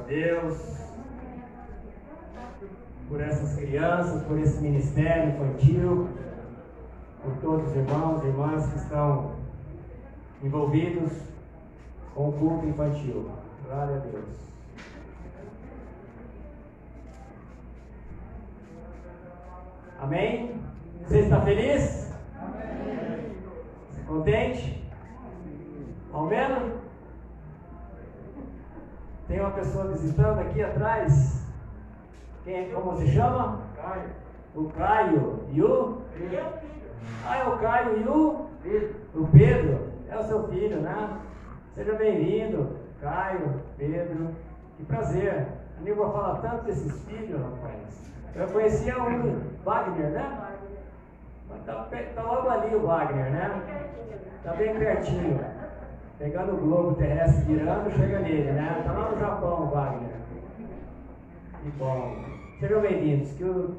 Deus por essas crianças, por esse ministério infantil, por todos os irmãos e irmãs que estão envolvidos com o culto infantil. Glória a Deus. Amém? Você está feliz? Amém. Contente? Ao menos? Tem uma pessoa visitando aqui atrás. Como se chama? Caio. O Caio. E o? É o Caio e o? Pedro. O Pedro. É o seu filho, né? Seja bem-vindo, Caio, Pedro. Que prazer. A Nilva fala tanto desses filhos, rapaz. Eu conhecia o Wagner, né? Mas tá logo ali o Wagner, né? Tá bem pertinho. Pegando o globo terrestre, virando, chega nele, né? Tá lá no Japão, o Wagner. Que bom. Sejam bem-vindos. Que o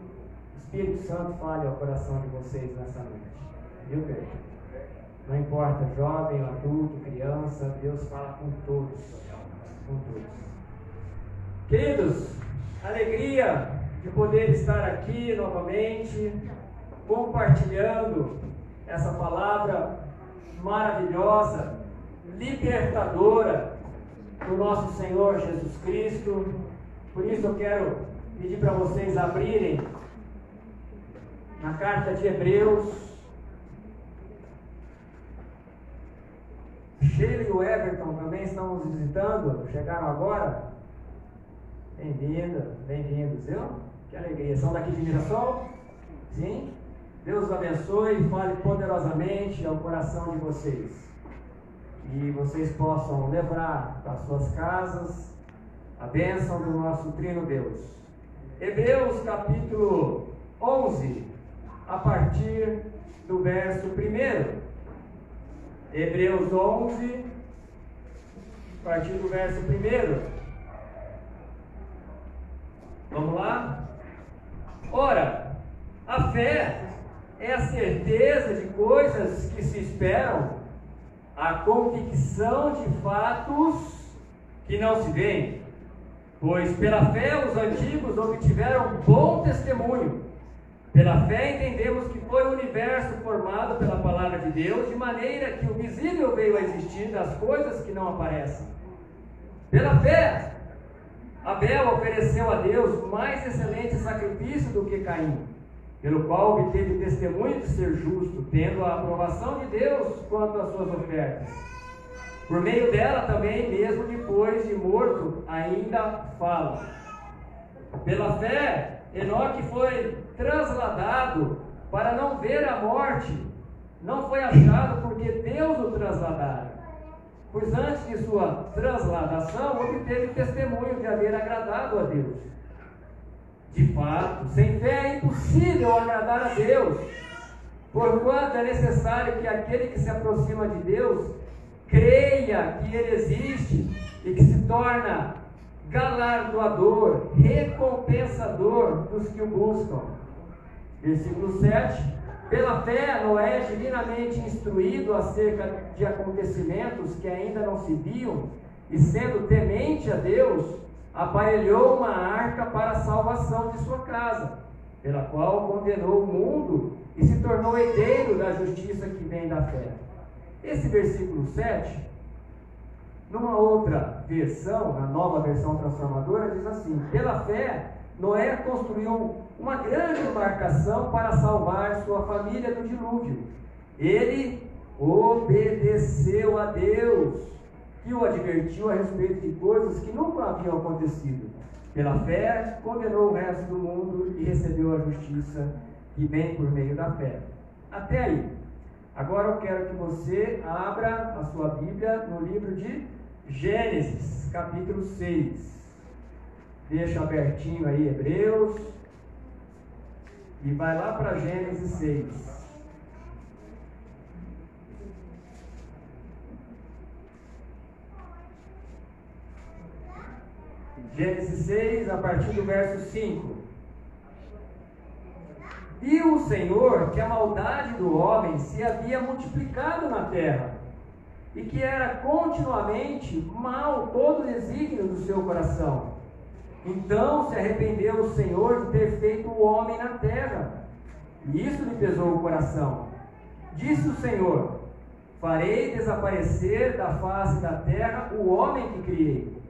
Espírito Santo fale ao coração de vocês nessa noite. Viu, Pedro? Não importa, jovem, adulto, criança, Deus fala com todos. Com todos. Queridos, alegria de poder estar aqui novamente, compartilhando essa palavra maravilhosa, libertadora do nosso Senhor Jesus Cristo. Por isso eu quero pedir para vocês abrirem na carta de Hebreus. Sheila e o Everton também estão nos visitando, chegaram agora. Bem-vindos, viu? Que alegria. São daqui de Mirassol? Sim? Deus os abençoe e fale poderosamente ao coração de vocês. E vocês possam levar para suas casas a bênção do nosso Trino Deus. Hebreus capítulo 11, a partir do verso 1. Hebreus 11, a partir do verso 1. Vamos lá? Ora, a fé é a certeza de coisas que se esperam, a convicção de fatos que não se veem. Pois pela fé os antigos obtiveram bom testemunho. Pela fé entendemos que foi o universo formado pela palavra de Deus, de maneira que o visível veio a existir das coisas que não aparecem. Pela fé, Abel ofereceu a Deus mais excelente sacrifício do que Caim, pelo qual obteve testemunho de ser justo, tendo a aprovação de Deus quanto às suas ofertas. Por meio dela também, mesmo depois de morto, ainda fala. Pela fé, Enoque foi trasladado para não ver a morte. Não foi achado porque Deus o trasladara. Pois antes de sua transladação, obteve testemunho de haver agradado a Deus. De fato, sem fé é impossível agradar a Deus, porquanto é necessário que aquele que se aproxima de Deus creia que Ele existe e que se torna galardoador, recompensador dos que o buscam. Versículo 7. Pela fé, Noé, divinamente instruído acerca de acontecimentos que ainda não se viam, e sendo temente a Deus, aparelhou uma arca para a salvação de sua casa, pela qual condenou o mundo e se tornou herdeiro da justiça que vem da fé. Esse versículo 7, numa outra versão, na nova versão transformadora, diz assim: pela fé, Noé construiu uma grande embarcação para salvar sua família do dilúvio. Ele obedeceu a Deus, que o advertiu a respeito de coisas que nunca haviam acontecido. Pela fé, condenou o resto do mundo e recebeu a justiça que vem por meio da fé. Até aí. Agora eu quero que você abra a sua Bíblia no livro de Gênesis, capítulo 6. Deixa abertinho aí Hebreus e vai lá para Gênesis 6. Gênesis 6, a partir do verso 5. Viu o Senhor que a maldade do homem se havia multiplicado na terra, e que era continuamente mau todo o desígnio do seu coração. Então se arrependeu o Senhor de ter feito o homem na terra, e isso lhe pesou o coração. Disse o Senhor: farei desaparecer da face da terra o homem que criei,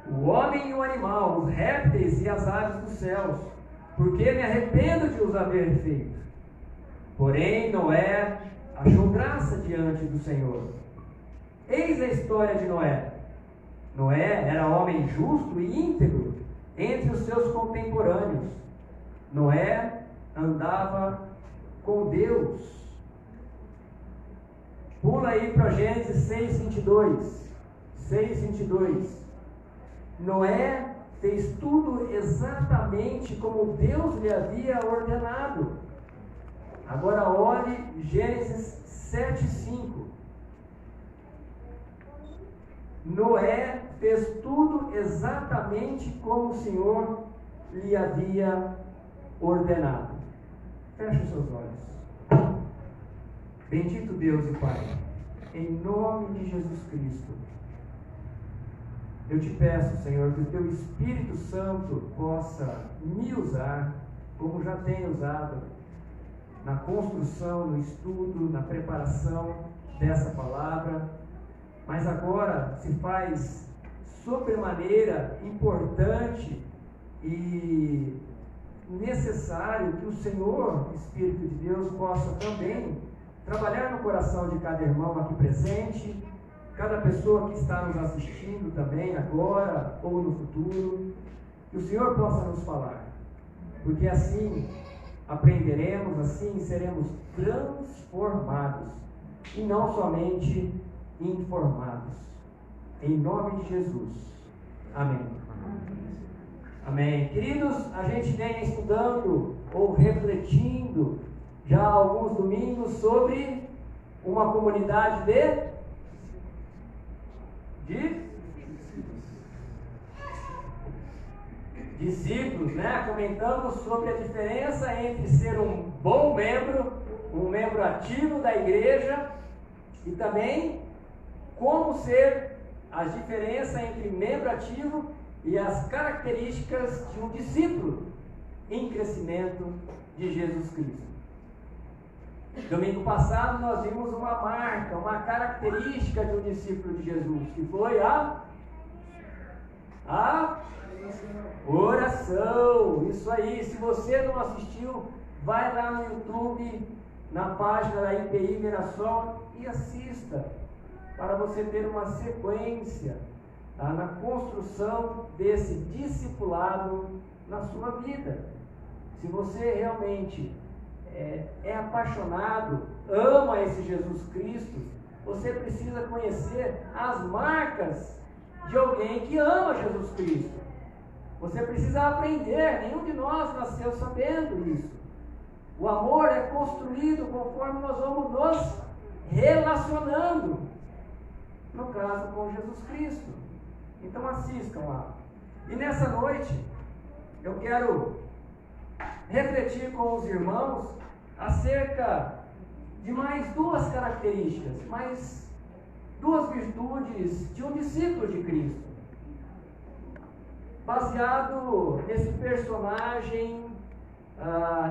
o homem e o animal, os répteis e as aves dos céus, porque me arrependo de os haver feito. Porém Noé achou graça diante do Senhor. Eis a história de Noé. Noé era homem justo e íntegro entre os seus contemporâneos. Noé andava com Deus. Pula aí para Gênesis 6:22. 6:22. Noé fez tudo exatamente como Deus lhe havia ordenado. Agora olhe Gênesis 7:5. Noé fez tudo exatamente como o Senhor lhe havia ordenado. Feche os seus olhos. Bendito Deus e Pai, em nome de Jesus Cristo, eu te peço, Senhor, que o Teu Espírito Santo possa me usar, como já tem usado, na construção, no estudo, na preparação dessa palavra, mas agora se faz sobremaneira importante e necessário que o Senhor, Espírito de Deus, possa também trabalhar no coração de cada irmão aqui presente, cada pessoa que está nos assistindo também agora ou no futuro, que o Senhor possa nos falar, porque assim aprenderemos, assim seremos transformados e não somente informados. Em nome de Jesus. Amém. Amém. Queridos, a gente vem estudando ou refletindo já há alguns domingos sobre uma comunidade de discípulos, né? Comentamos sobre a diferença entre ser um bom membro, um membro ativo da igreja, e também como ser a diferença entre membro ativo e as características de um discípulo em crescimento de Jesus Cristo. Domingo passado nós vimos uma marca, uma característica de um discípulo de Jesus, que foi a oração. Isso aí, se você não assistiu, vai lá no YouTube, na página da IPI Mirassol e assista, para você ter uma sequência na construção desse discipulado na sua vida. Se você realmente é apaixonado, ama esse Jesus Cristo, você precisa conhecer as marcas de alguém que ama Jesus Cristo. Você precisa aprender, nenhum de nós nasceu sabendo isso. O amor é construído conforme nós vamos nos relacionando, no caso com Jesus Cristo. Então assistam lá. E nessa noite eu quero refletir com os irmãos acerca de mais duas características, mais duas virtudes de um discípulo de Cristo, baseado nesse personagem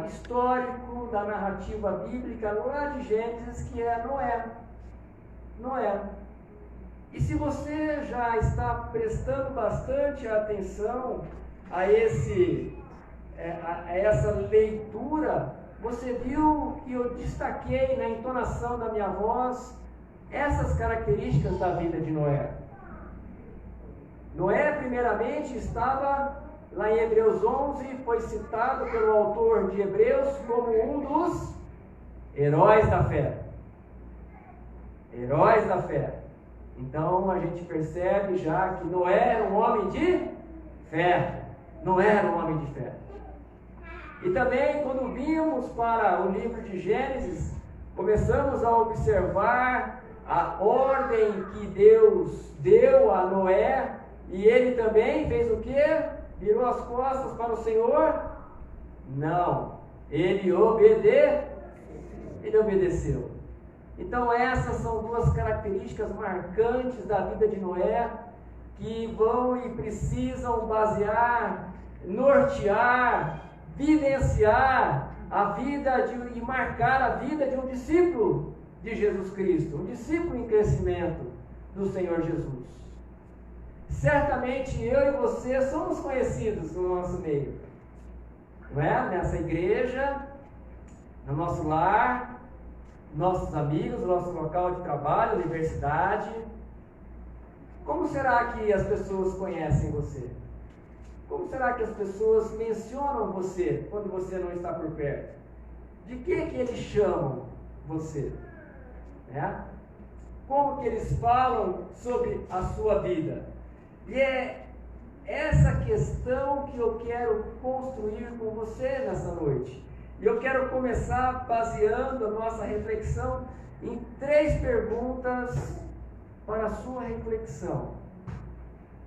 histórico da narrativa bíblica lá de Gênesis, que é Noé. E se você já está prestando bastante atenção a essa leitura, você viu que eu destaquei na entonação da minha voz essas características da vida de Noé. Noé, primeiramente, estava lá em Hebreus 11, foi citado pelo autor de Hebreus como um dos heróis da fé. Heróis da fé. Então a gente percebe já que Noé era um homem de fé. Noé era um homem de fé. E também, quando vimos para o livro de Gênesis, começamos a observar a ordem que Deus deu a Noé, e ele também fez o quê? Virou as costas para o Senhor? Não. Ele obedeceu. Então essas são duas características marcantes da vida de Noé, que vão e precisam basear, nortear, vivenciar a vida e marcar a vida de um discípulo de Jesus Cristo, um discípulo em crescimento do Senhor Jesus. Certamente eu e você somos conhecidos no nosso meio, não é? Nessa igreja, no nosso lar, nossos amigos, nosso local de trabalho, universidade. Como será que as pessoas conhecem você? Como será que as pessoas mencionam você quando você não está por perto? De que eles chamam você? Né? Como que eles falam sobre a sua vida? E é essa questão que eu quero construir com você nessa noite. E eu quero começar baseando a nossa reflexão em 3 perguntas para a sua reflexão.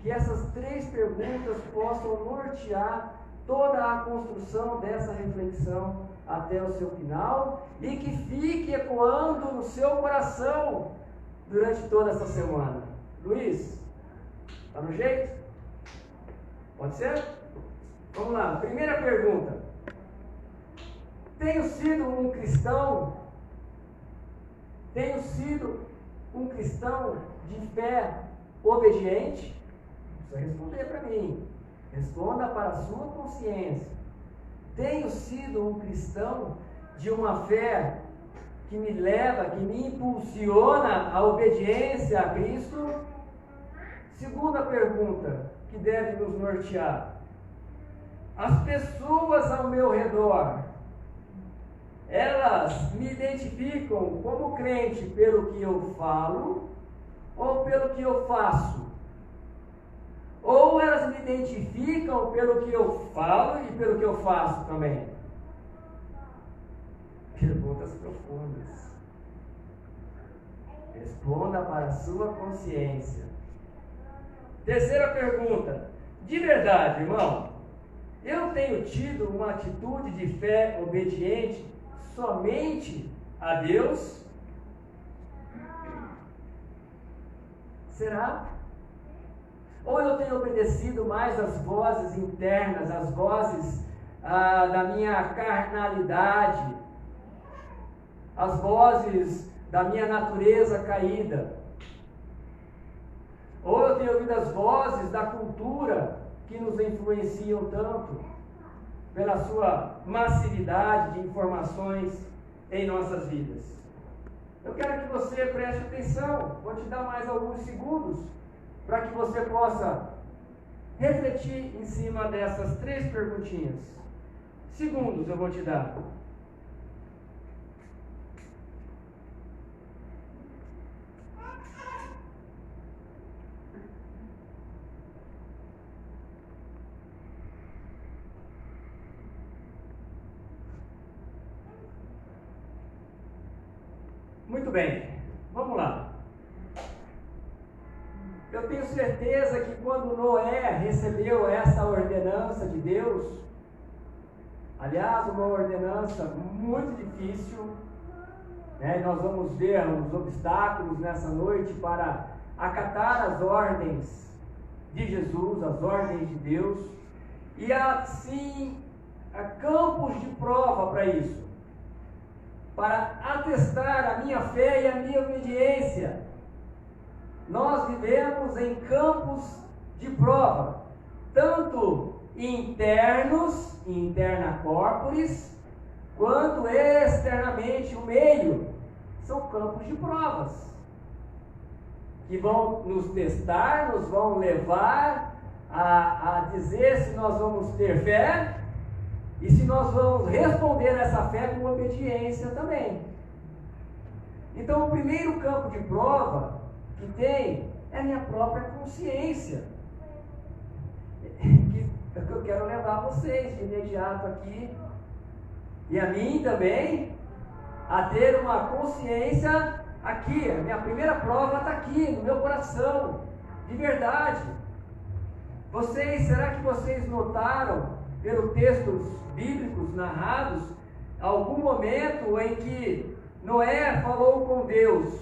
Que essas 3 perguntas possam nortear toda a construção dessa reflexão até o seu final e que fique ecoando no seu coração durante toda essa semana. Luiz, tá no jeito? Pode ser? Vamos lá, primeira pergunta. Tenho sido um cristão? Tenho sido um cristão de fé obediente? Precisa responder para mim. Responda para a sua consciência. Tenho sido um cristão de uma fé que me leva, que me impulsiona à obediência a Cristo? Segunda pergunta que deve nos nortear. As pessoas ao meu redor, elas me identificam como crente pelo que eu falo ou pelo que eu faço? Ou elas me identificam pelo que eu falo e pelo que eu faço também? Perguntas profundas. Responda para a sua consciência. Terceira pergunta. De verdade, irmão, eu tenho tido uma atitude de fé obediente somente a Deus? Será? Ou eu tenho obedecido mais às vozes internas, às vozes da minha carnalidade, às vozes da minha natureza caída? Ou eu tenho ouvido as vozes da cultura que nos influenciam tanto pela sua massividade de informações em nossas vidas? Eu quero que você preste atenção. Vou te dar mais alguns segundos para que você possa refletir em cima dessas 3 perguntinhas. Segundos eu vou te dar. Muito bem, vamos lá. Eu tenho certeza que quando Noé recebeu essa ordenança de Deus, aliás, uma ordenança muito difícil, né? Nós vamos ver os obstáculos nessa noite para acatar as ordens de Jesus, as ordens de Deus, e assim, há campos de prova para isso, para atestar a minha fé e a minha obediência. Nós vivemos em campos de prova, tanto internos, interna corporis, quanto externamente o meio. São campos de provas que vão nos testar, nos vão levar a dizer se nós vamos ter fé e se nós vamos responder a essa fé com obediência também. Então, o primeiro campo de prova que tem é a minha própria consciência, que eu quero levar vocês de imediato aqui, e a mim também, a ter uma consciência aqui. A minha primeira prova está aqui, no meu coração, de verdade. Será que vocês notaram, pelos textos bíblicos narrados, algum momento em que Noé falou com Deus: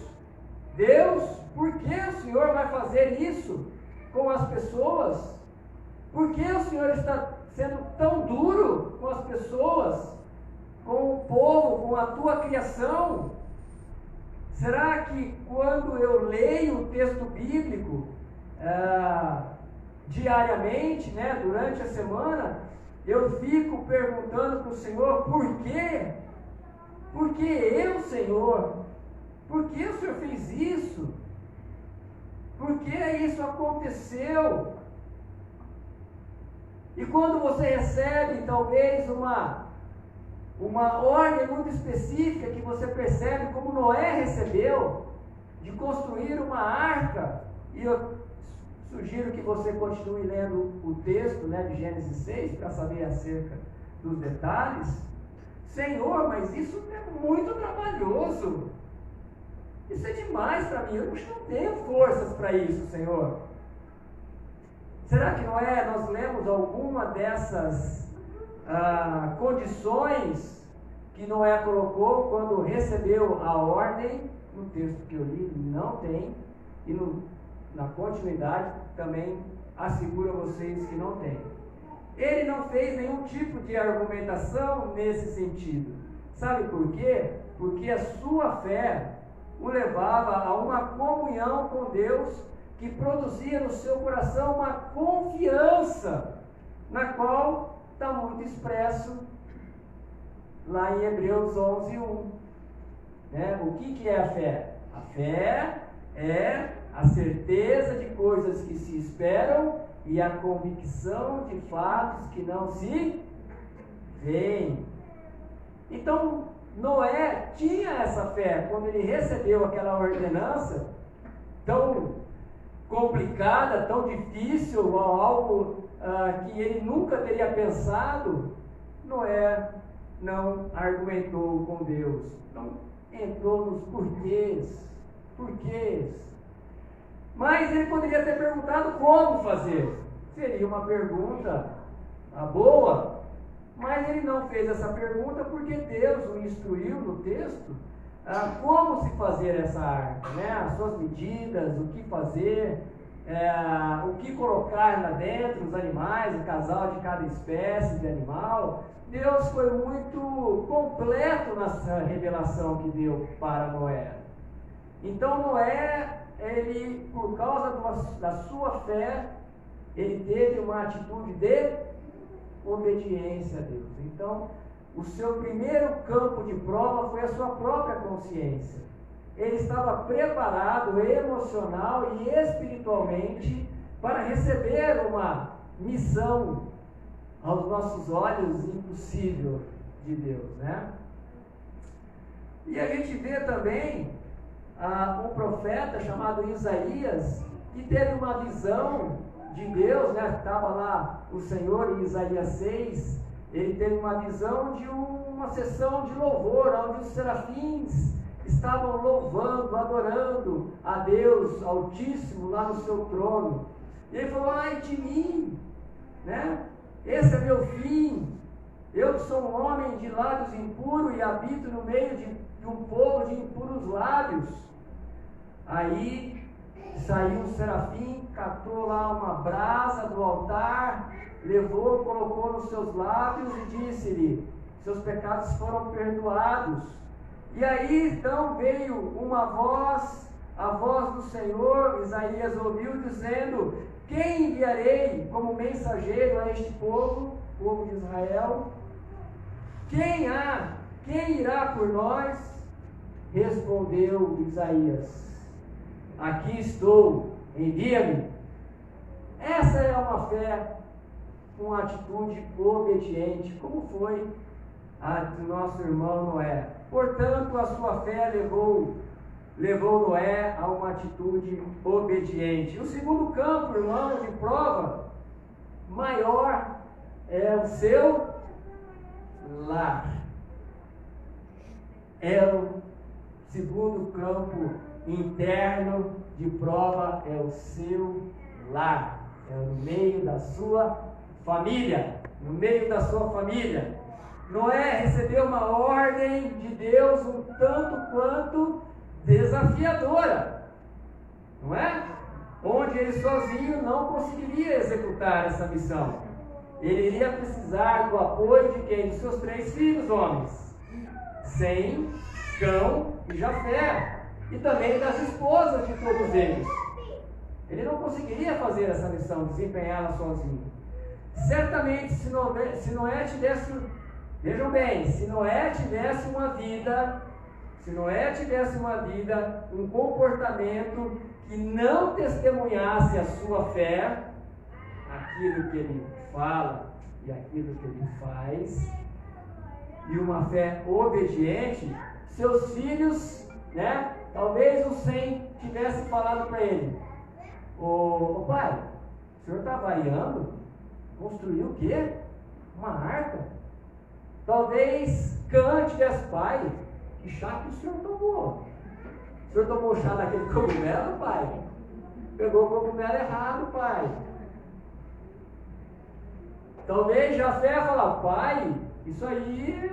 Deus, por que o Senhor vai fazer isso? com as pessoas? Por que o Senhor está sendo tão duro com as pessoas, com o povo, com a tua criação? Será que quando eu leio o texto bíblico diariamente, né, durante a semana, eu fico perguntando para o Senhor, por quê? Por que eu, Senhor? Por que o Senhor fez isso? Por que isso aconteceu? E quando você recebe, talvez, uma ordem muito específica que você percebe como Noé recebeu, de construir uma arca, e eu sugiro que você continue lendo o texto, né, de Gênesis 6, para saber acerca dos detalhes. Senhor, mas isso é muito trabalhoso. Isso é demais para mim, eu não tenho forças para isso, Senhor. Será que Noé, nós lemos alguma dessas condições que Noé colocou quando recebeu a ordem? No texto que eu li, não tem, e na continuidade também asseguro a vocês que não tem. Ele não fez nenhum tipo de argumentação nesse sentido. Sabe por quê? Porque a sua fé o levava a uma comunhão com Deus que produzia no seu coração uma confiança, na qual está muito expresso lá em Hebreus 11:1. Né? O que é a fé? A fé é a certeza de coisas que se esperam e a convicção de fatos que não se veem. Então, Noé tinha essa fé quando ele recebeu aquela ordenança tão complicada, tão difícil, algo que ele nunca teria pensado. Noé não argumentou com Deus, não entrou nos porquês. Mas ele poderia ter perguntado como fazer. Seria uma pergunta boa, mas ele não fez essa pergunta porque Deus o instruiu no texto como se fazer essa arca, né? As suas medidas, o que fazer, o que colocar lá dentro, os animais, o casal de cada espécie de animal. Deus foi muito completo nessa revelação que deu para Noé. Então Noé, ele, por causa da sua fé, ele teve uma atitude de obediência a Deus. Então, o seu primeiro campo de prova foi a sua própria consciência. Ele estava preparado emocional e espiritualmente para receber uma missão aos nossos olhos impossível de Deus, né? E a gente vê também um profeta chamado Isaías, que teve uma visão de Deus, né? Estava lá o Senhor em Isaías 6, ele teve uma visão de uma sessão de louvor, onde os serafins estavam louvando, adorando a Deus Altíssimo lá no seu trono. E ele falou, ai de mim, né? Esse é meu fim, eu que sou um homem de lábios impuros e habito no meio de um povo de impuros lábios. Aí saiu um serafim, catou lá uma brasa do altar, levou, colocou nos seus lábios e disse-lhe, seus pecados foram perdoados. E aí então veio uma voz, a voz do Senhor, Isaías ouviu dizendo, quem enviarei como mensageiro a este povo, povo de Israel? Quem irá por nós? Respondeu Isaías, aqui estou, envia-me. Essa é uma fé, uma atitude obediente, como foi a do nosso irmão Noé. Portanto, a sua fé levou Noé a uma atitude obediente. O segundo campo, irmão, de prova maior é o seu lar. É o segundo campo interno de prova, é o seu lar. É no meio da sua família. No meio da sua família. Noé recebeu uma ordem de Deus um tanto quanto desafiadora, não é? onde ele sozinho não conseguiria executar essa missão. Ele iria precisar do apoio de quem? Dos seus 3 filhos homens, Sem, Cão e Jafé, e também das esposas de todos eles. Ele não conseguiria fazer essa missão, desempenhá-la sozinho. Certamente, se Noé tivesse, vejam bem, se Noé tivesse uma vida, um comportamento que não testemunhasse a sua fé, aquilo que ele fala e aquilo que ele faz, e uma fé obediente, seus filhos, né? Talvez o Sem tivesse falado para ele: ô pai, o senhor está variando? Construiu o quê? Uma arca? Talvez Cã tivesse: pai, que chá que o senhor tomou? O senhor tomou chá daquele cogumelo, pai? Pegou o cogumelo errado, pai. Talvez Jafé falar: pai, isso aí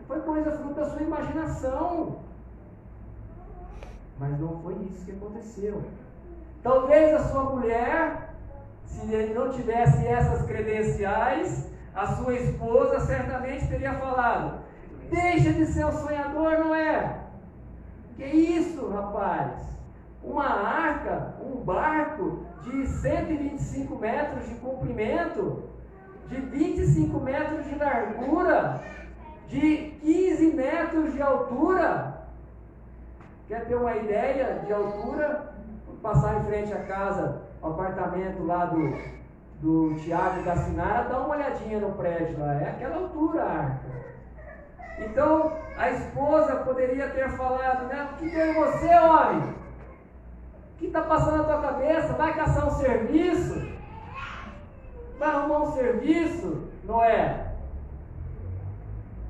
foi coisa fruto da sua imaginação. Mas não foi isso que aconteceu. Talvez a sua mulher, se ele não tivesse essas credenciais, a sua esposa certamente teria falado: deixa de ser um sonhador, não é? Que isso, rapaz? Uma arca, um barco de 125 metros de comprimento, de 25 metros de largura, de 15 metros de altura. Quer ter uma ideia de altura? Passar em frente à casa, ao apartamento lá do Tiago e da Sinara, dá uma olhadinha no prédio lá, é aquela altura a arca. Então a esposa poderia ter falado, né? O que tem você, homem? O que está passando na tua cabeça? Vai caçar um serviço? Vai arrumar um serviço? Noé.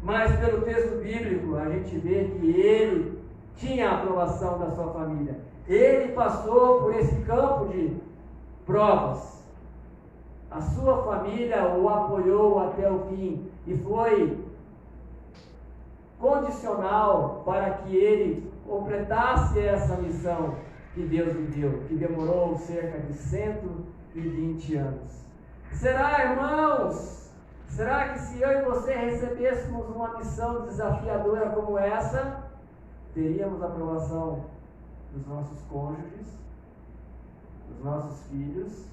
Mas pelo texto bíblico a gente vê que ele tinha a aprovação da sua família. Ele passou por esse campo de provas. A sua família o apoiou até o fim e foi condicional para que ele completasse essa missão que Deus lhe deu, que demorou cerca de 120 anos. Será, irmãos, será que se eu e você recebêssemos uma missão desafiadora como essa, teríamos a aprovação dos nossos cônjuges, dos nossos filhos?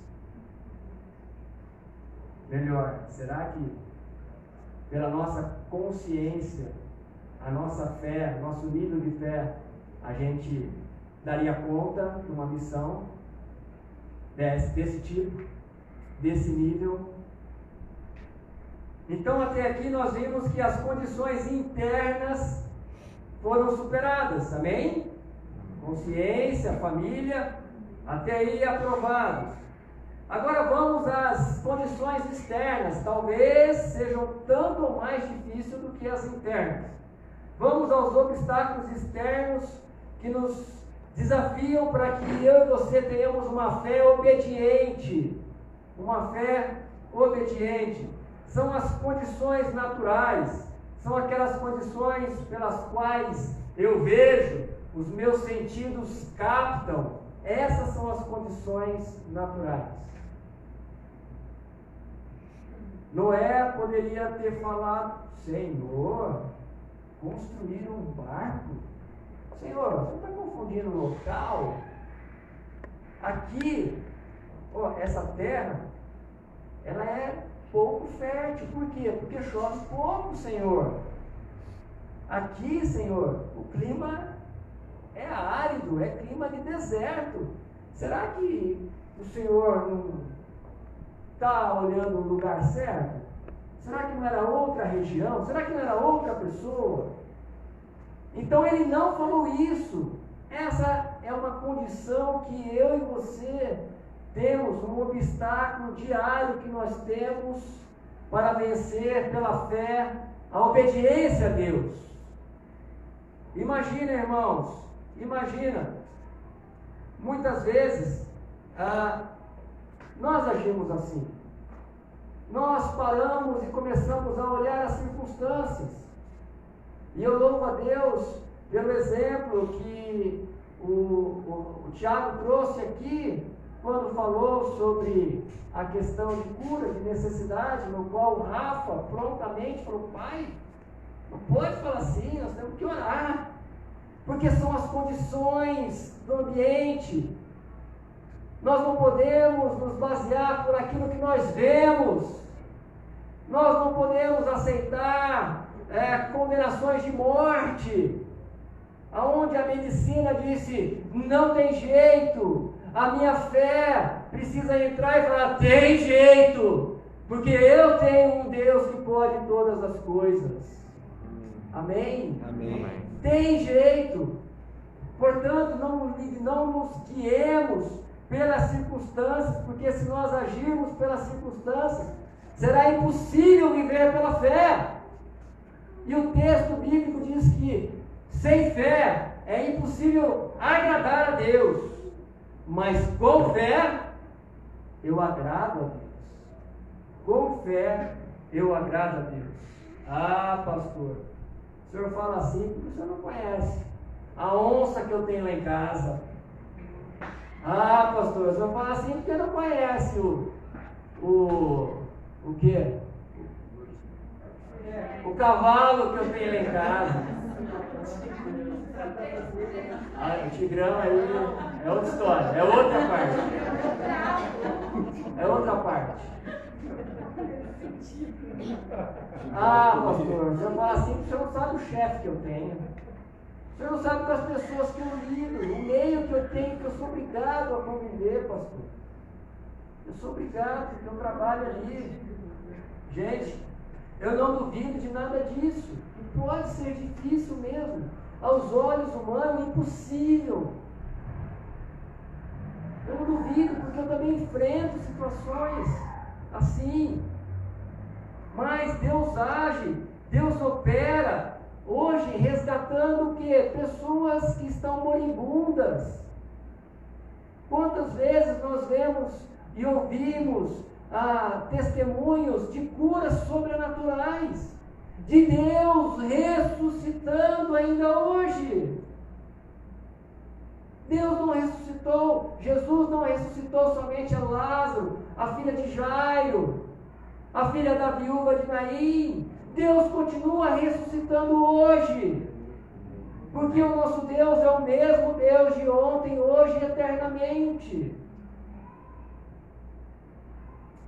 Melhor, será que pela nossa consciência, a nossa fé, nosso nível de fé, a gente daria conta de uma missão desse tipo, desse nível? Então até aqui nós vimos que as condições internas foram superadas, amém? Consciência, família, até aí aprovados. Agora vamos às condições externas, talvez sejam tanto ou mais difíceis do que as internas. Vamos aos obstáculos externos que nos desafiam para que eu e você tenhamos uma fé obediente. Uma fé obediente. São as condições naturais, são aquelas condições pelas quais eu vejo, os meus sentidos captam. Essas são as condições naturais. Noé poderia ter falado: Senhor, construir um barco? Senhor, você está confundindo o local? Aqui, essa terra, ela é pouco fértil. Por quê? Porque chove pouco, Senhor. Aqui, Senhor, o clima é árido, é clima de deserto. Será que o Senhor não está olhando o lugar certo? Será que não era outra região? Será que não era outra pessoa? Então ele não falou isso. Essa é uma condição que eu e você temos, um obstáculo diário que nós temos para vencer pela fé a obediência a Deus. Imagina, irmãos, muitas vezes nós agimos assim. Nós paramos e começamos a olhar as circunstâncias. E eu louvo a Deus pelo exemplo que o Tiago trouxe aqui quando falou sobre a questão de cura, de necessidade, no qual o Rafa prontamente falou: pai, não pode falar assim, nós temos que orar, porque são as condições do ambiente. Nós não podemos nos basear por aquilo que nós vemos. Nós não podemos aceitar condenações de morte, aonde a medicina disse: não tem jeito. A minha fé precisa entrar e falar: tem jeito, porque eu tenho um Deus que pode todas as coisas. Amém? Amém. Tem jeito. Portanto, não nos guiemos pelas circunstâncias, porque se nós agirmos pelas circunstâncias, será impossível viver pela fé. E o texto bíblico diz que sem fé é impossível agradar a Deus, mas com fé eu agrado a Deus. Com fé eu agrado a Deus. Ah, pastor, o senhor fala assim porque o senhor não conhece a onça que eu tenho lá em casa. Ah, pastor, o senhor fala assim porque não conhece o quê? O cavalo que eu tenho lá em casa. Ah, o tigrão aí é outra história, é outra parte. É outra parte. Ah, pastor, o senhor fala assim porque o senhor não sabe o chefe que eu tenho. O senhor não sabe com as pessoas que eu lido, o meio que eu tenho, que eu sou obrigado a conviver, pastor. Eu sou obrigado, porque eu trabalho ali. Gente, eu não duvido de nada disso. E pode ser difícil mesmo. Aos olhos humanos, impossível. Eu não duvido, porque eu também enfrento situações assim. Mas Deus age, Deus opera, hoje resgatando o quê? Pessoas que estão moribundas. Quantas vezes nós vemos e ouvimos testemunhos de curas sobrenaturais, de Deus ressuscitando ainda hoje. Deus não ressuscitou, Jesus não ressuscitou somente a Lázaro, a filha de Jairo, a filha da viúva de Naim. Deus continua ressuscitando hoje, porque o nosso Deus é o mesmo Deus de ontem, hoje e eternamente.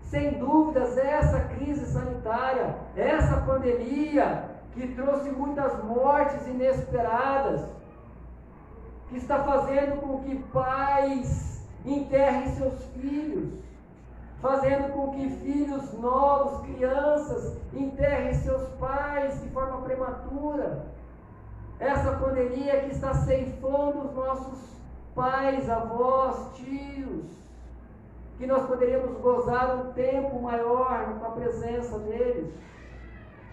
Sem dúvidas, essa crise sanitária, essa pandemia, que trouxe muitas mortes inesperadas, que está fazendo com que pais enterrem seus filhos, fazendo com que filhos novos, crianças, enterrem seus pais de forma prematura. Essa pandemia que está ceifando os nossos pais, avós, tios, que nós poderíamos gozar um tempo maior com a presença deles.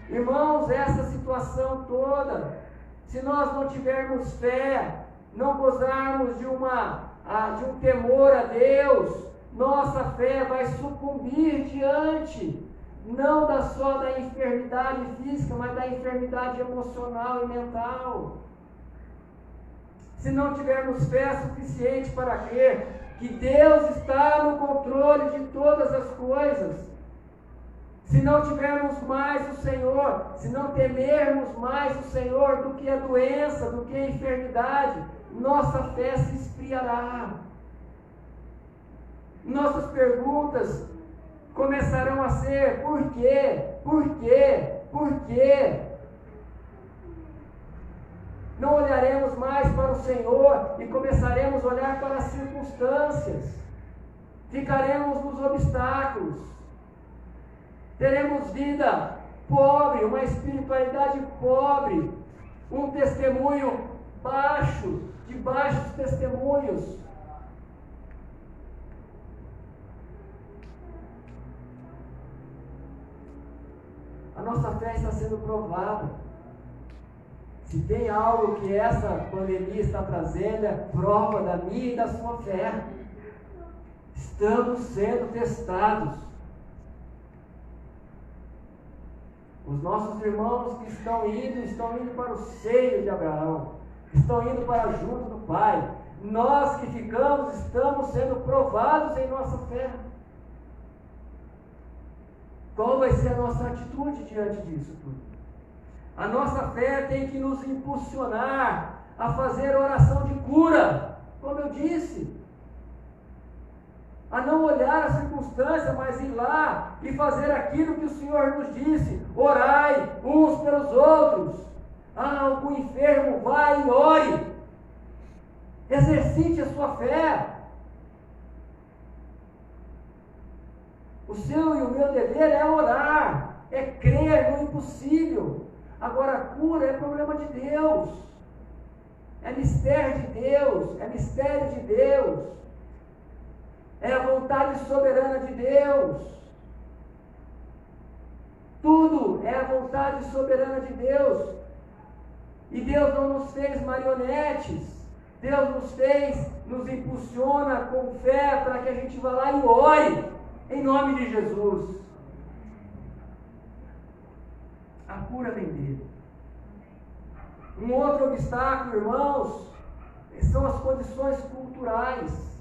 Irmãos, essa situação toda, se nós não tivermos fé, não gozarmos de um temor a Deus, nossa fé vai sucumbir diante, não só da enfermidade física, mas da enfermidade emocional e mental. Se não tivermos fé suficiente para crer que Deus está no controle de todas as coisas, se não tivermos mais o Senhor, se não temermos mais o Senhor do que a doença, do que a enfermidade, nossa fé se esfriará. Nossas perguntas começarão a ser: por quê? Por quê? Por quê? Não olharemos mais para o Senhor e começaremos a olhar para as circunstâncias. Ficaremos nos obstáculos. Teremos vida pobre, uma espiritualidade pobre, um testemunho baixo, de baixos testemunhos. A nossa fé está sendo provada. Se tem algo que essa pandemia está trazendo, é prova da minha e da sua fé. Estamos sendo testados. Os nossos irmãos que estão indo para o seio de Abraão, estão indo para junto do Pai, nós que ficamos estamos sendo provados em nossa fé. Qual vai ser a nossa atitude diante disso tudo? A nossa fé tem que nos impulsionar a fazer oração de cura, como eu disse. A não olhar a circunstância, mas ir lá e fazer aquilo que o Senhor nos disse: orai uns pelos outros. Algum enfermo, vai e ore. Exercite a sua fé. O seu e o meu dever é orar, é crer no impossível. Agora, a cura é problema de Deus, é mistério de Deus, é mistério de Deus, é a vontade soberana de Deus. Tudo é a vontade soberana de Deus. E Deus não nos fez marionetes. Deus nos impulsiona com fé para que a gente vá lá e ore, em nome de Jesus. A cura vem dele. Um outro obstáculo, irmãos, são as condições culturais.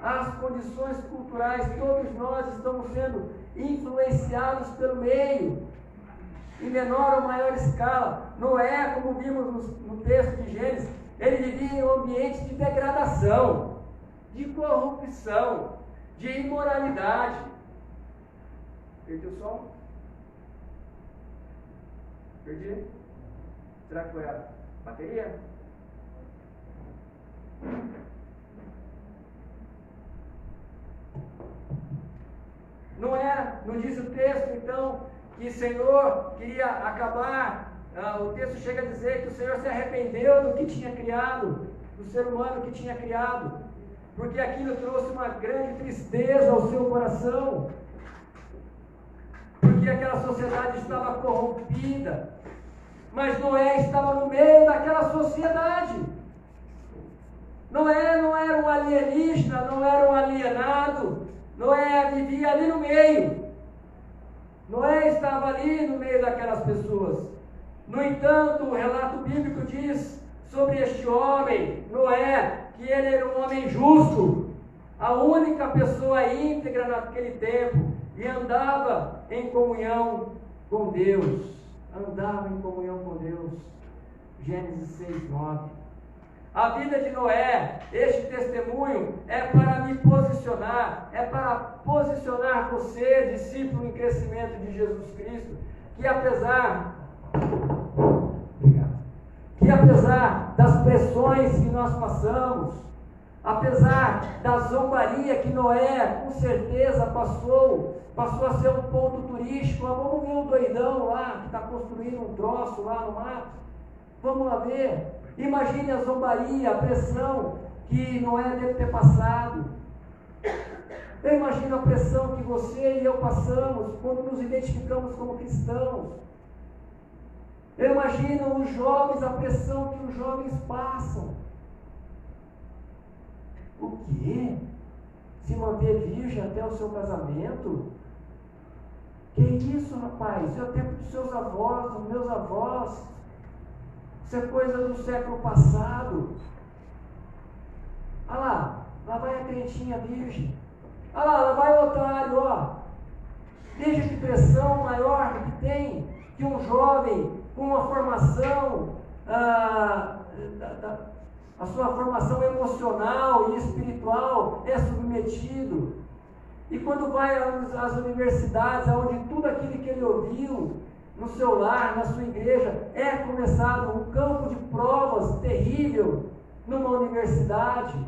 As condições culturais, todos nós estamos sendo influenciados pelo meio, em menor ou maior escala. Noé, como vimos no texto de Gênesis, ele vivia em um ambiente de degradação, de corrupção, de imoralidade. Perdi o som? Perdi? Será que foi a bateria? Não diz o texto, então, que o Senhor queria acabar. O texto chega a dizer que o Senhor se arrependeu do que tinha criado, do ser humano que tinha criado, porque aquilo trouxe uma grande tristeza ao seu coração, porque aquela sociedade estava corrompida. Mas Noé estava no meio daquela sociedade. Noé não era um alienígena, não era um alienado. Noé vivia ali no meio. Noé estava ali no meio daquelas pessoas. No entanto, o relato bíblico diz sobre este homem, Noé, que ele era um homem justo, a única pessoa íntegra naquele tempo, e andava em comunhão com Deus. Andava em comunhão com Deus. Gênesis 6:9. A vida de Noé, este testemunho, é para me posicionar, é para posicionar você, discípulo em crescimento de Jesus Cristo, que apesar das pressões que nós passamos, apesar da zombaria que Noé com certeza passou a ser um ponto turístico. Vamos ver um doidão lá que está construindo um troço lá no mato. Vamos lá ver. Imagine a zombaria, a pressão que Noé deve ter passado. Eu imagino a pressão que você e eu passamos quando nos identificamos como cristãos. Eu imagino os jovens, a pressão que os jovens passam. O quê? Se manter virgem até o seu casamento? Que isso, rapaz? Isso é o tempo dos seus avós, dos meus avós. Isso é coisa do século passado. Olha lá vai a crentinha virgem. Olha lá vai o otário, ó. Veja que pressão maior que tem que um jovem com uma formação, a sua formação emocional e espiritual é submetido. E quando vai às universidades, onde tudo aquilo que ele ouviu no seu lar, na sua igreja, é começado um campo de provas terrível numa universidade,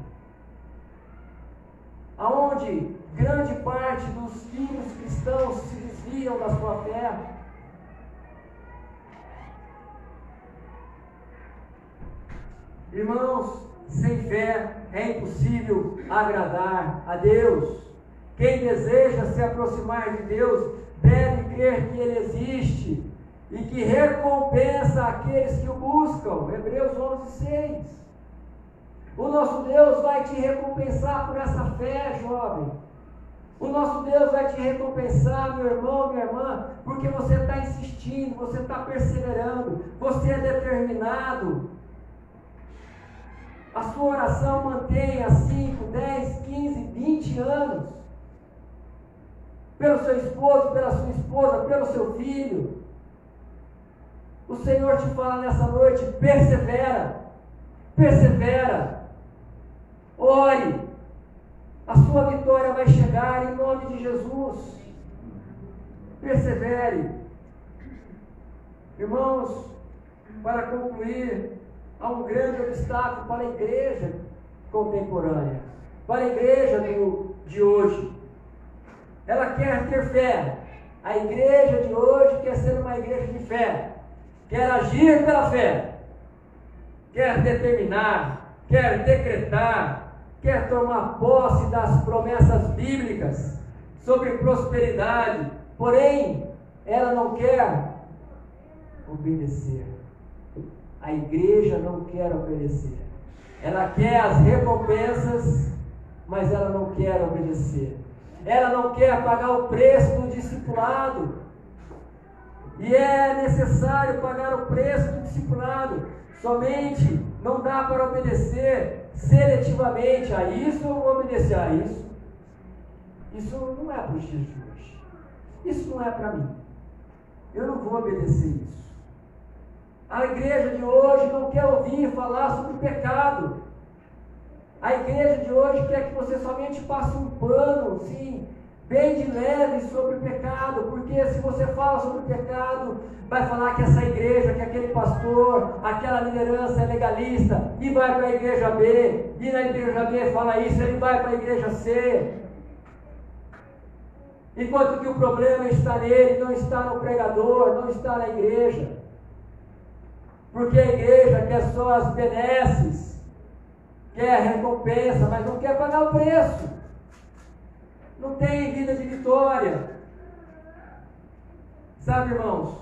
aonde grande parte dos filhos cristãos se desviam da sua fé. Irmãos, sem fé é impossível agradar a Deus. Quem deseja se aproximar de Deus deve crer que Ele existe e que recompensa aqueles que o buscam. Hebreus 11:6. O nosso Deus vai te recompensar por essa fé, jovem. O nosso Deus vai te recompensar, meu irmão, minha irmã, porque você está insistindo, você está perseverando, você é determinado. a sua oração mantenha 5, 10, 15, 20 anos. Pelo seu esposo, pela sua esposa, pelo seu filho. O Senhor te fala nessa noite, persevera, persevera, ore, a sua vitória vai chegar em nome de Jesus. Persevere. Irmãos, para concluir, há um grande obstáculo para a igreja contemporânea, para a igreja de hoje. Ela quer ter fé. A igreja de hoje quer ser uma igreja de fé, quer agir pela fé, quer determinar, quer decretar, quer tomar posse das promessas bíblicas sobre prosperidade, porém, ela não quer obedecer. A igreja não quer obedecer. Ela quer as recompensas, mas ela não quer obedecer. Ela não quer pagar o preço do discipulado. E é necessário pagar o preço do discipulado. Somente não dá para obedecer seletivamente a isso ou obedecer a isso. Isso não é para os dias de hoje. Isso não é para mim. Eu não vou obedecer isso. A igreja de hoje não quer ouvir falar sobre o pecado. A igreja de hoje quer que você somente passe um pano, sim, bem de leve sobre o pecado, porque se você fala sobre o pecado, vai falar que essa igreja, que aquele pastor, aquela liderança é legalista, e vai para a igreja B, e na igreja B fala isso, ele vai para a igreja C. Enquanto que o problema está nele, não está no pregador, não está na igreja. Porque a igreja quer só as benesses, quer recompensa, mas não quer pagar o preço. Não tem vida de vitória. Sabe, irmãos,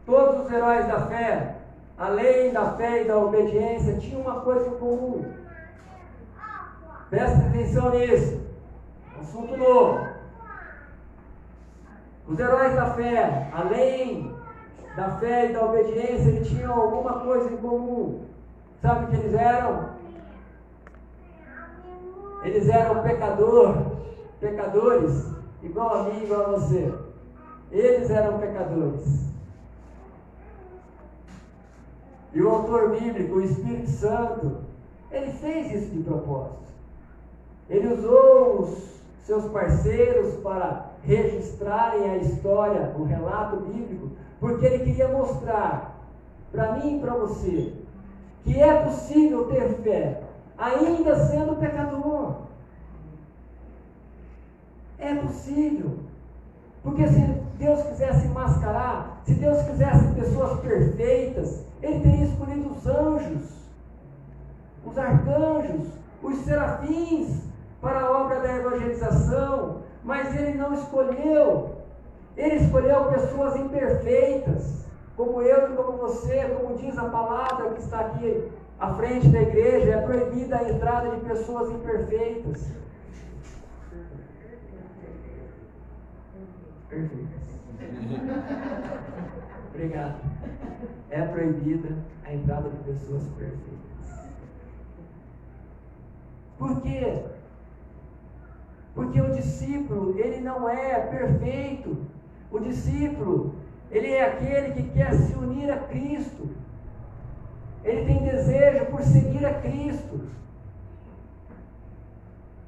todos os heróis da fé, além da fé e da obediência, tinham uma coisa em comum. Presta atenção nisso. Assunto novo. Os heróis da fé, além da fé e da obediência, eles tinham alguma coisa em comum. Sabe o que eles eram? Eles eram pecadores, igual a mim, igual a você. Eles eram pecadores. E o autor bíblico, o Espírito Santo, ele fez isso de propósito. Ele usou os seus parceiros para registrarem a história, o relato bíblico, porque ele queria mostrar para mim e para você que é possível ter fé ainda sendo pecador. É possível. Porque se Deus quisesse mascarar, se Deus quisesse pessoas perfeitas, Ele teria escolhido os anjos, os arcanjos, os serafins para a obra da evangelização, mas Ele não escolheu. Ele escolheu pessoas imperfeitas, como eu e como você, como diz a palavra que está aqui à frente da igreja, é proibida a entrada de pessoas imperfeitas. Perfeitas. Obrigado. É proibida a entrada de pessoas perfeitas. Por quê? Porque o discípulo, ele não é perfeito. O discípulo, ele é aquele que quer se unir a Cristo. Ele tem desejo por seguir a Cristo.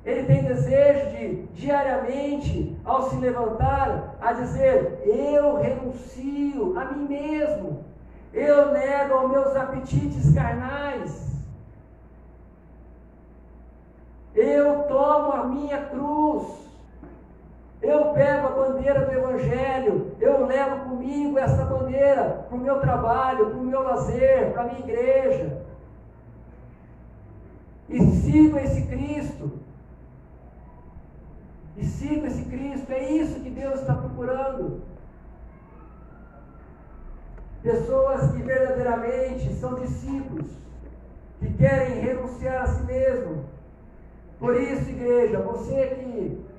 Ele tem desejo de, diariamente, ao se levantar, a dizer: eu renuncio a mim mesmo. Eu nego aos meus apetites carnais. Eu tomo a minha cruz. Eu pego a bandeira do Evangelho, eu levo comigo essa bandeira para o meu trabalho, para o meu lazer, para a minha igreja. E sigo esse Cristo. E sigo esse Cristo. É isso que Deus está procurando. Pessoas que verdadeiramente são discípulos, que querem renunciar a si mesmo. Por isso, igreja, você que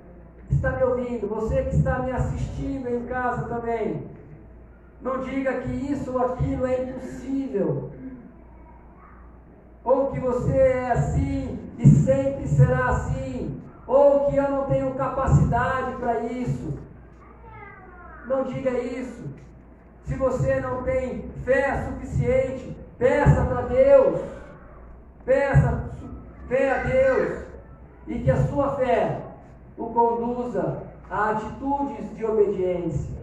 está me ouvindo, você que está me assistindo em casa também, não diga que isso ou aquilo é impossível, ou que você é assim e sempre será assim, ou que eu não tenho capacidade para isso. Não diga isso. Se você não tem fé suficiente, peça para Deus. Peça fé a Deus. E que a sua fé o conduza a atitudes de obediência.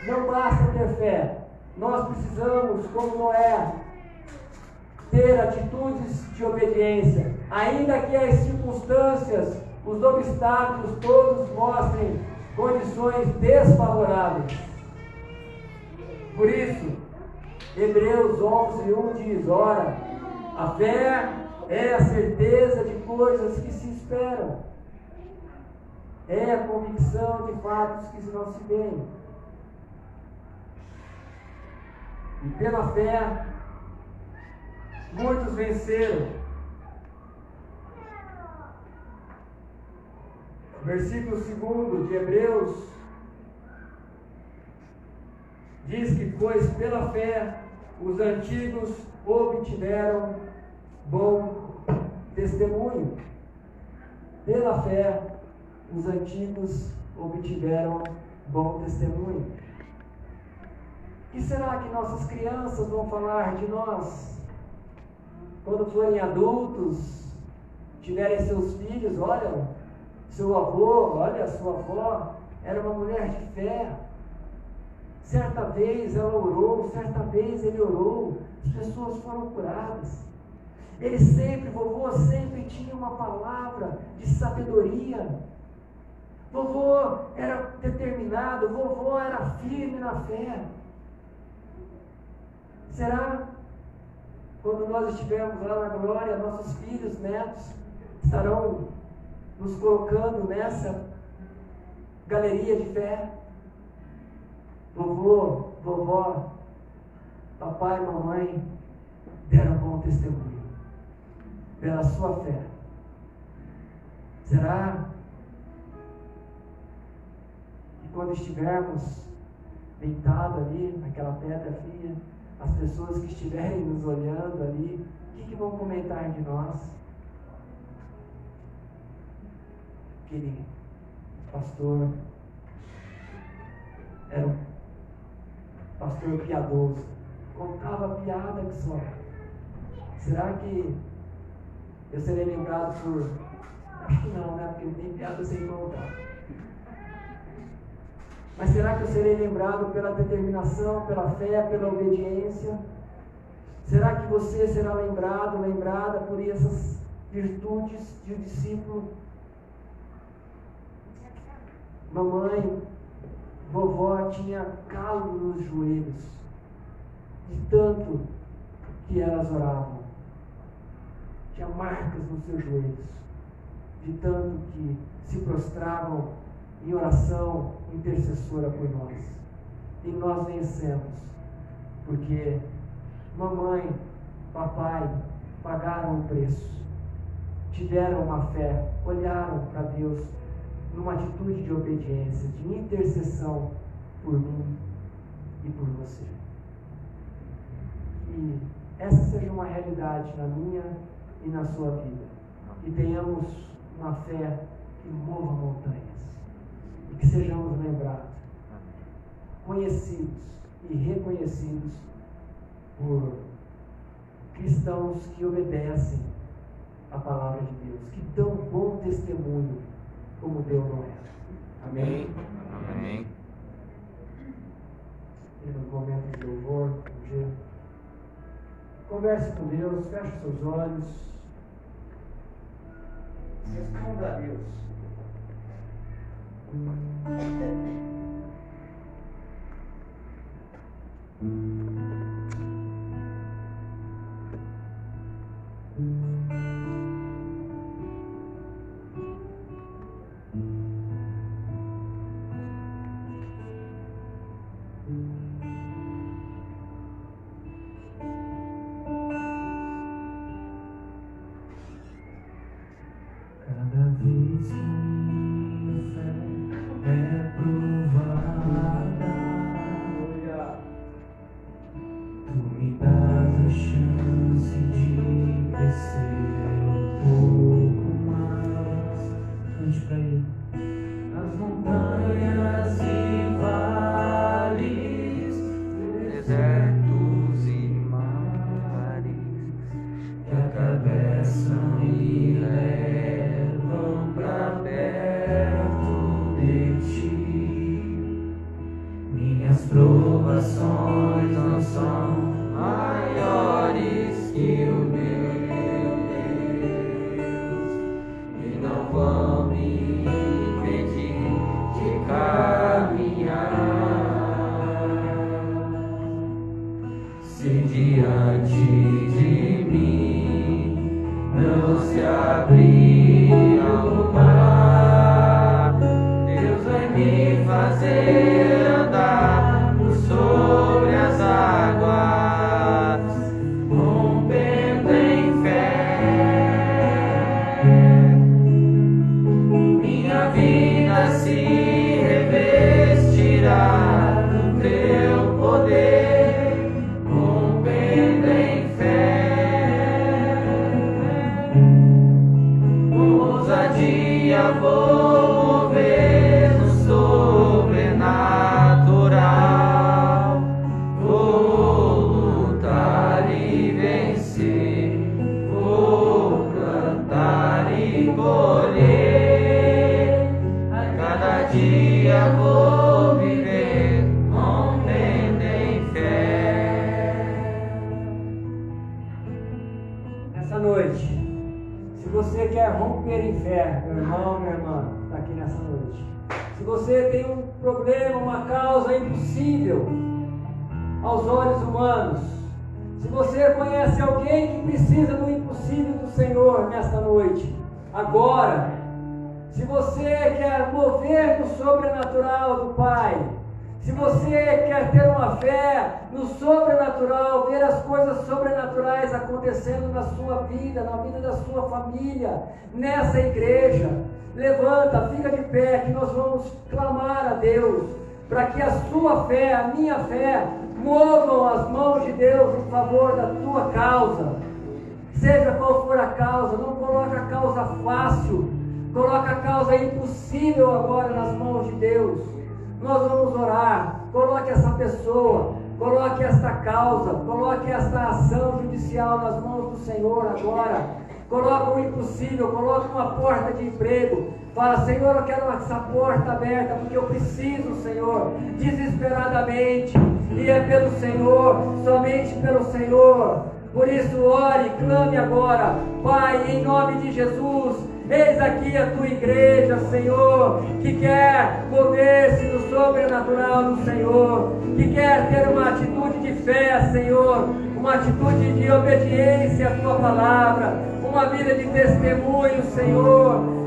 Não basta ter fé. Nós precisamos, como Noé, ter atitudes de obediência. Ainda que as circunstâncias, os obstáculos todos mostrem condições desfavoráveis. Por isso, Hebreus 11:1 diz: ora, a fé é a certeza de coisas que se esperam, é a convicção de fatos que não se veem. E pela fé, muitos venceram. Versículo 2 de Hebreus diz que, pois pela fé os antigos obtiveram bom testemunho. Pela fé os antigos obtiveram bom testemunho. E será que nossas crianças vão falar de nós? Quando forem adultos, tiverem seus filhos, olha, seu avô, olha, sua avó, era uma mulher de fé. Certa vez ela orou, certa vez ele orou, as pessoas foram curadas. Ele sempre, vovô sempre tinha uma palavra de sabedoria. Vovô era determinado, vovô era firme na fé. Será? Quando nós estivermos lá na glória, nossos filhos, netos, estarão nos colocando nessa galeria de fé? Vovô, vovó, papai, mamãe deram bom testemunho pela sua fé. Será que quando estivermos deitados ali naquela pedra fria, as pessoas que estiverem nos olhando ali, o que vão comentar de nós? Aquele pastor era um pastor piadoso, contava piada que só. Será que eu serei lembrado por... Acho que não, né? Porque não tem piada sem contar. Mas será que eu serei lembrado pela determinação, pela fé, pela obediência? Será que você será lembrado, lembrada por essas virtudes de um discípulo? Mamãe, vovó tinha calo nos joelhos, de tanto que elas oravam. Tinha marcas nos seus joelhos, de tanto que se prostravam em oração intercessora por nós. E nós vencemos, porque mamãe, papai pagaram o preço, tiveram uma fé, olharam para Deus numa atitude de obediência, de intercessão por mim e por você. E essa seja uma realidade na minha e na sua vida. E tenhamos uma fé que mova montanhas. E que sejamos lembrados, conhecidos e reconhecidos por cristãos que obedecem a palavra de Deus, que dão bom testemunho como deu Noé. Amém? Amém. E no momento de louvor, converse com Deus, feche seus olhos, responda a Deus. Cada vez que minha fé é provada, corações não são maiores que o meu Deus, e não vão me impedir de caminhar. Se diante de mim não se abrir o mar, Deus vai me fazer andar sobre as águas, rompendo em fé. Minha vida se revestirá do teu poder, rompendo em fé. Com ousadia vou mover no sobrenatural, vou lutar e vencer, vou plantar e colher. A cada dia vou viver rompendo em fé. Nessa noite, se você quer romper em fé, meu irmão, minha irmã, está aqui nessa noite. Se você tem um problema, uma causa impossível aos olhos humanos, se você conhece alguém que precisa do impossível do Senhor nesta noite, agora, se você quer mover no sobrenatural do Pai, se você quer ter uma fé no sobrenatural, ver as coisas sobrenaturais acontecendo na sua vida, na vida da sua família, nessa igreja, levanta, fica de pé, que nós vamos clamar a Deus, para que a sua fé, a minha fé, movam as mãos de Deus em favor da tua causa. Seja qual for a causa, não coloque a causa fácil, coloque a causa impossível agora nas mãos de Deus. Nós vamos orar, coloque essa pessoa, coloque esta causa, coloque esta ação judicial nas mãos do Senhor agora. Coloque o impossível, coloque uma porta de emprego. Fala, Senhor, eu quero essa porta aberta, porque eu preciso, Senhor, desesperadamente. E é pelo Senhor, somente pelo Senhor. Por isso, ore, clame agora. Pai, em nome de Jesus, eis aqui a tua igreja, Senhor, que quer mover-se no sobrenatural do Senhor, que quer ter uma atitude de fé, Senhor, uma atitude de obediência à tua palavra, uma vida de testemunho, Senhor.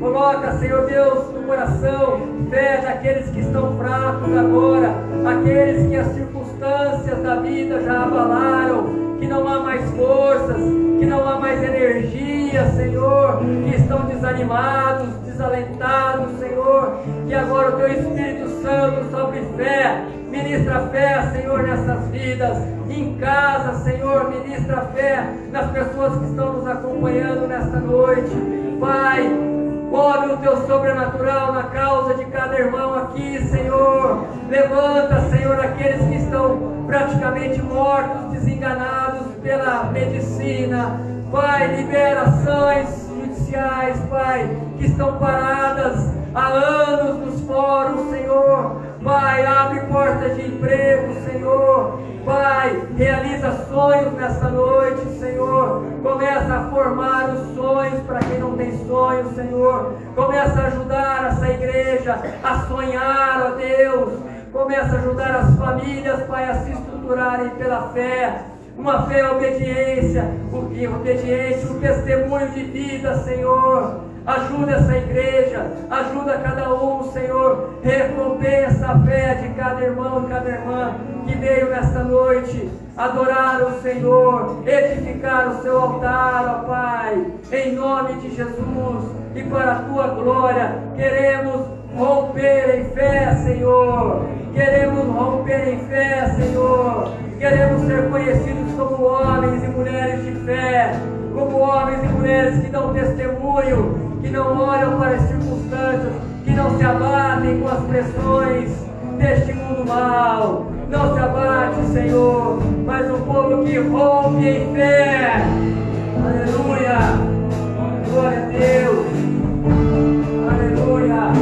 Coloca, Senhor Deus, no coração fé daqueles que estão fracos agora, aqueles que as circunstâncias da vida já abalaram, que não há mais forças, que não há mais energia, Senhor, que estão desanimados, desalentados, Senhor, que agora o Teu Espírito Santo sobre fé, ministra fé, Senhor, nessas vidas, em casa, Senhor, ministra fé nas pessoas que estão nos acompanhando nesta noite, Pai. Move o Teu sobrenatural na causa de cada irmão aqui, Senhor. Levanta, Senhor, aqueles que estão praticamente mortos, desenganados pela medicina. Pai, libera ações judiciais, Pai, que estão paradas há anos nos fóruns, Senhor. Pai, abre portas de emprego, Senhor. Pai, realiza sonhos nessa noite, Senhor. Começa a formar os sonhos para quem não tem sonhos, Senhor. Começa a ajudar essa igreja a sonhar, ó Deus. Começa a ajudar as famílias, Pai, a se estruturarem pela fé. Uma fé obediente, um testemunho de vida, Senhor. Ajuda essa igreja, ajuda cada um, Senhor. Recompensa a fé de cada irmão e cada irmã que veio nesta noite adorar o Senhor, edificar o seu altar, ó Pai, em nome de Jesus e para a tua glória. Queremos romper em fé, Senhor. Queremos romper em fé, Senhor. Queremos ser conhecidos como homens e mulheres de fé, como homens e mulheres que dão testemunho, que não olham para as circunstâncias, que não se abatem com as pressões deste mundo mal. Não se abate, Senhor, mas um povo que rompe em fé. Aleluia! Glória a Deus! Aleluia!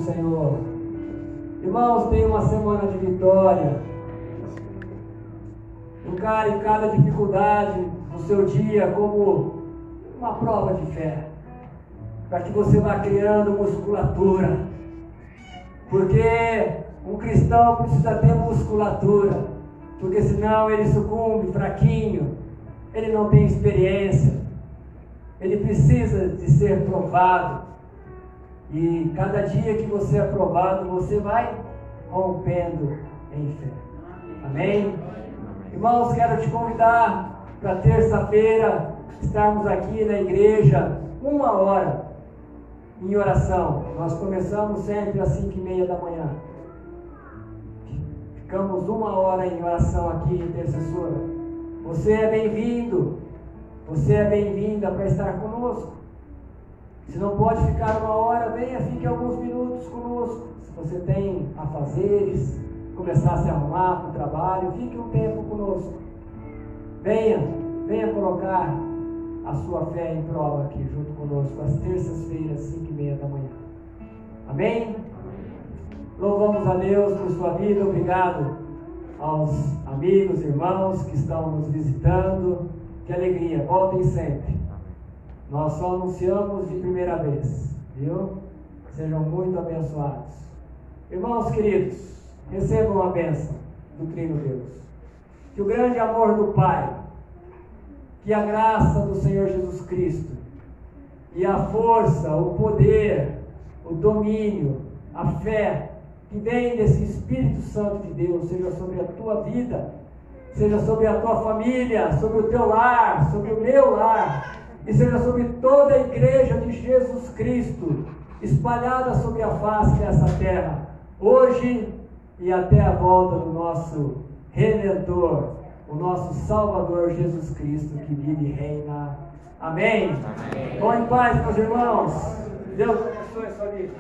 Senhor. Irmãos, tenha uma semana de vitória. Encare cada dificuldade no seu dia como uma prova de fé, para que você vá criando musculatura, porque um cristão precisa ter musculatura, porque senão ele sucumbe fraquinho, ele não tem experiência, ele precisa de ser provado, e cada dia que você é provado, você vai rompendo em fé. Amém? Irmãos, quero te convidar para terça-feira estarmos aqui na igreja 1h em oração. Nós começamos sempre às 5h30 da manhã. Ficamos 1h em oração aqui, intercessora. Você é bem-vindo, você é bem-vinda para estar conosco. Se não pode ficar 1h, venha, fique alguns minutos conosco. Se você tem afazeres, começar a se arrumar para o trabalho, fique um tempo conosco. Venha colocar a sua fé em prova aqui junto conosco, às terças-feiras, 5h30 da manhã. Amém? Louvamos a Deus por sua vida. Obrigado aos amigos, irmãos que estão nos visitando. Que alegria, voltem sempre. Nós só anunciamos de primeira vez, viu? Sejam muito abençoados. Irmãos queridos, recebam a bênção do Trino Deus. Que o grande amor do Pai, que a graça do Senhor Jesus Cristo, e a força, o poder, o domínio, a fé, que vem desse Espírito Santo de Deus, seja sobre a tua vida, seja sobre a tua família, sobre o teu lar, sobre o meu lar, e seja sobre toda a igreja de Jesus Cristo, espalhada sobre a face dessa terra, hoje e até a volta do nosso Redentor, o nosso Salvador Jesus Cristo, que vive e reina. Amém? Amém. Vão em paz, meus irmãos. Deus abençoe a sua vida.